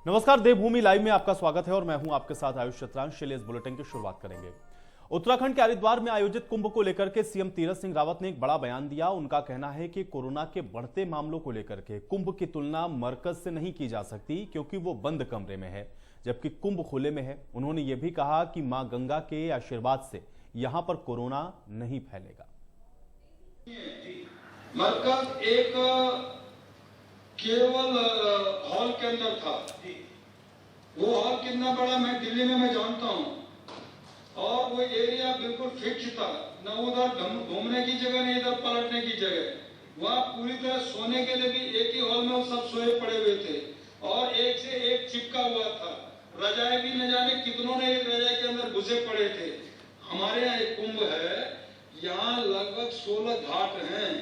नमस्कार, देवभूमि लाइव में आपका स्वागत है और मैं हूं आपके साथ आयुष शतरांश। चलिए इस बुलेटिन की शुरुआत करेंगे। उत्तराखंड के हरिद्वार में आयोजित कुंभ को लेकर के सीएम तीरथ सिंह रावत ने एक बड़ा बयान दिया। उनका कहना है कि कोरोना के बढ़ते मामलों को लेकर के कुंभ की तुलना मरकज से नहीं की जा सकती, क्योंकि वो बंद कमरे में है जबकि कुंभ खुले में है। उन्होंने ये भी कहा कि मां गंगा के आशीर्वाद से यहां पर कोरोना नहीं फैलेगा। मरकज एक केवल हॉल के अंदर था। वो हॉल कितना बड़ा मैं दिल्ली में मैं जानता हूँ, और वो एरिया बिल्कुल फिक्स था, न उधर घूमने की जगह नहीं इधर पलटने की जगह। वहाँ पूरी तरह सोने के लिए भी एक ही हॉल में वो सब सोए पड़े हुए थे और एक से एक चिपका हुआ था। रजाई भी न जाने कितनों ने एक रजाई के अंदर घुसे पड़े थे। हमारे यहाँ एक कुंभ है, यहाँ लगभग 16 घाट हैं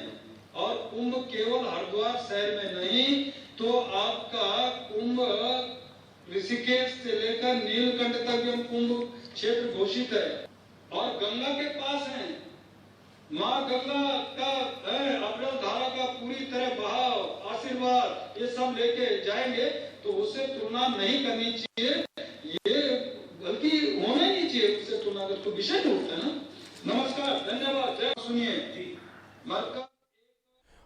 और कुंभ केवल हरिद्वार शहर में नहीं, तो आपका कुंभ ऋषिकेश से लेकर नीलकंठ तक भी कुंभ क्षेत्र घोषित है और गंगा के पास है। माँ गंगा का अविरल धारा का पूरी तरह बहाव, आशीर्वाद ये सब लेके जाएंगे, तो उससे तुलना नहीं करनी चाहिए। ये बल्कि होना ही नहीं चाहिए उससे तुलना कर, तो विषय तो उठता है ना। नमस्कार, धन्यवाद, जय सुनिए।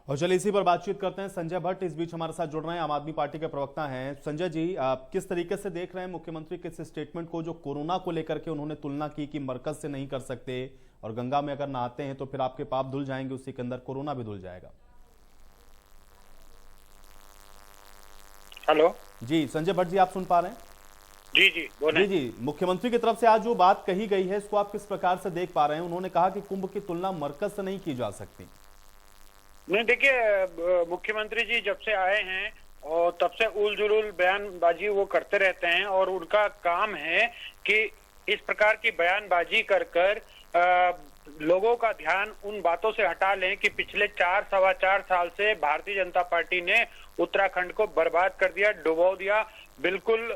और चलिए इसी पर बातचीत करते हैं। संजय भट्ट इस बीच हमारे साथ जुड़ रहे हैं, आम आदमी पार्टी के प्रवक्ता हैं। संजय जी, आप किस तरीके से देख रहे हैं मुख्यमंत्री के इस स्टेटमेंट को, जो कोरोना को लेकर के उन्होंने तुलना की कि मरकज से नहीं कर सकते और गंगा में अगर नहाते हैं तो फिर आपके पाप धुल जाएंगे, उसी के अंदर कोरोना भी धुल जाएगा। हेलो जी संजय भट्ट जी, आप सुन पा रहे हैं? जी बोलें। जी, मुख्यमंत्री की तरफ से आज जो बात कही गई है इसको आप किस प्रकार से देख पा रहे हैं? उन्होंने कहा कि कुंभ की तुलना मरकज से नहीं की जा सकती। नहीं, देखिए, मुख्यमंत्री जी जब से आए हैं और तब से उल जुलूल बयानबाजी वो करते रहते हैं और उनका काम है कि इस प्रकार की बयानबाजी कर लोगों का ध्यान उन बातों से हटा लें कि पिछले 4-4.25 साल से भारतीय जनता पार्टी ने उत्तराखंड को बर्बाद कर दिया, डुबो दिया। बिल्कुल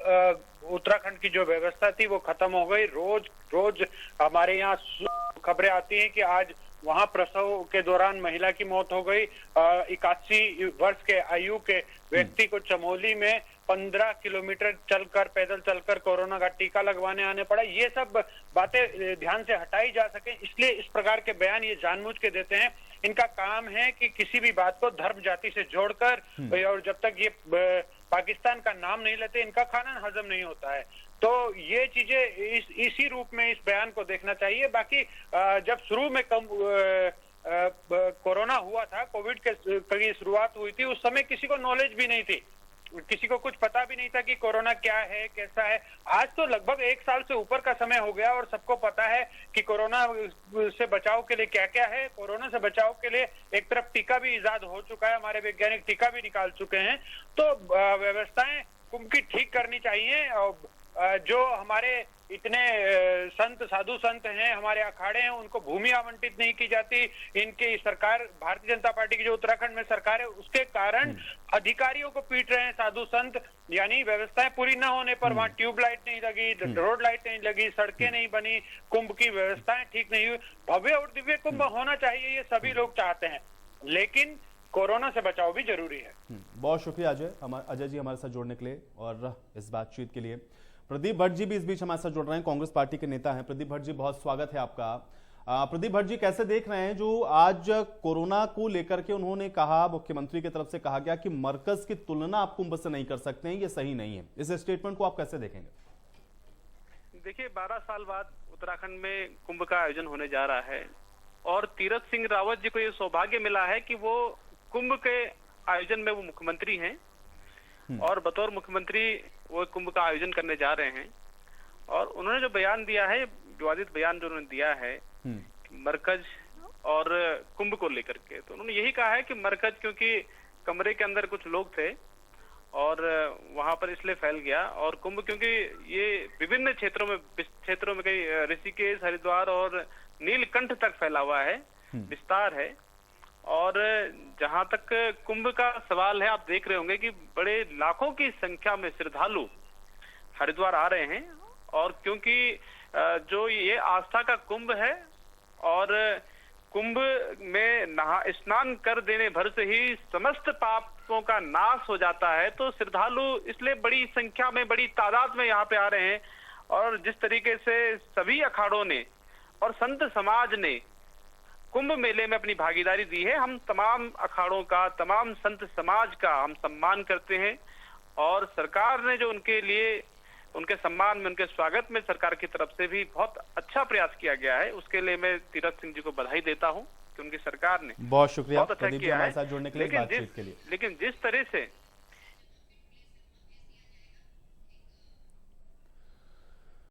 उत्तराखंड की जो व्यवस्था थी वो खत्म हो गई। रोज हमारे यहाँ खबरें आती हैं कि आज वहां प्रसव के दौरान महिला की मौत हो गई। 81 वर्ष के आयु के व्यक्ति को चमोली में 15 किलोमीटर पैदल चलकर कोरोना का टीका लगवाने आने पड़ा। ये सब बातें ध्यान से हटाई जा सके, इसलिए इस प्रकार के बयान ये जानबूझ के देते हैं। इनका काम है कि किसी भी बात को धर्म जाति से जोड़कर, और जब तक ये पाकिस्तान का नाम नहीं लेते इनका खाना हजम नहीं होता है। तो ये चीजें इसी रूप में इस बयान को देखना चाहिए। बाकी जब शुरू में कोरोना हुआ था, कोविड की शुरुआत हुई थी, उस समय किसी को नॉलेज भी नहीं थी, किसी को कुछ पता भी नहीं था कि कोरोना क्या है, कैसा है। आज तो लगभग 1 साल से ऊपर का समय हो गया और सबको पता है कि कोरोना से बचाव के लिए क्या क्या है। कोरोना से बचाव के लिए एक तरफ टीका भी इजाद हो चुका है, हमारे वैज्ञानिक टीका भी निकाल चुके हैं। तो व्यवस्थाएं कुंभ की ठीक करनी चाहिए। और जो हमारे इतने साधु संत हैं, हमारे अखाड़े हैं, उनको भूमि आवंटित नहीं की जाती। इनकी सरकार, भारतीय जनता पार्टी की जो उत्तराखंड में सरकार है, उसके कारण अधिकारियों को पीट रहे हैं साधु संत। यानी व्यवस्थाएं पूरी न होने पर वहां ट्यूबलाइट नहीं लगी, रोड लाइट नहीं लगी, सड़कें नहीं बनी, कुंभ की व्यवस्थाएं ठीक नहीं हुई। भव्य और दिव्य कुंभ होना चाहिए, ये सभी लोग चाहते हैं, लेकिन कोरोना से बचाव भी जरूरी है। बहुत शुक्रिया अजय जी हमारे साथ जुड़ने के लिए और इस बातचीत के लिए। प्रदीप भट्ट जी भी इस बीच हमारे साथ जुड़ रहे हैं, कांग्रेस पार्टी के नेता हैं। प्रदीप भट्ट जी, बहुत स्वागत है आपका। प्रदीप भट्ट जी, कैसे देख रहे हैं जो आज कोरोना को लेकर के उन्होंने कहा, मुख्यमंत्री की तरफ से कहा गया कि मरकज की तुलना आप कुंभ से नहीं कर सकते हैं, ये सही नहीं है। इस स्टेटमेंट को आप कैसे देखेंगे? देखिए, 12 साल बाद उत्तराखंड में कुंभ का आयोजन होने जा रहा है और तीरथ सिंह रावत जी को ये सौभाग्य मिला है कि वो कुंभ के आयोजन में वो मुख्यमंत्री हैं और बतौर मुख्यमंत्री वो कुंभ का आयोजन करने जा रहे हैं। और उन्होंने जो बयान दिया है, विवादित बयान जो उन्होंने दिया है मरकज और कुंभ को लेकर के, तो उन्होंने यही कहा है कि मरकज क्योंकि कमरे के अंदर कुछ लोग थे और वहां पर इसलिए फैल गया, और कुंभ क्योंकि ये विभिन्न क्षेत्रों में कई ऋषिकेश, हरिद्वार और नीलकंठ तक फैला हुआ है, विस्तार है। और जहां तक कुंभ का सवाल है, आप देख रहे होंगे कि बड़े लाखों की संख्या में श्रद्धालु हरिद्वार आ रहे हैं। और क्योंकि जो ये आस्था का कुंभ है और कुंभ में स्नान कर देने भर से ही समस्त पाप तत्वों का नाश हो जाता है तो श्रद्धालु इसलिए बड़ी संख्या में, बड़ी तादाद में यहाँ पे आ रहे हैं। और जिस तरीके से सभी अखाड़ों ने और संत समाज ने कुंभ मेले में अपनी भागीदारी दी है, हम तमाम अखाड़ों का, तमाम संत समाज का हम सम्मान करते हैं। और सरकार ने जो उनके लिए, उनके सम्मान में, उनके स्वागत में सरकार की तरफ से भी बहुत अच्छा प्रयास किया गया है, उसके लिए मैं तीरथ सिंह जी को बधाई देता हूं कि उनकी सरकार ने बहुत शुक्रिया बहुत अच्छा प्रदीप जी किया हमारे है। साथ जुड़ने के लिए, बातचीत के लिए। लेकिन जिस तरह से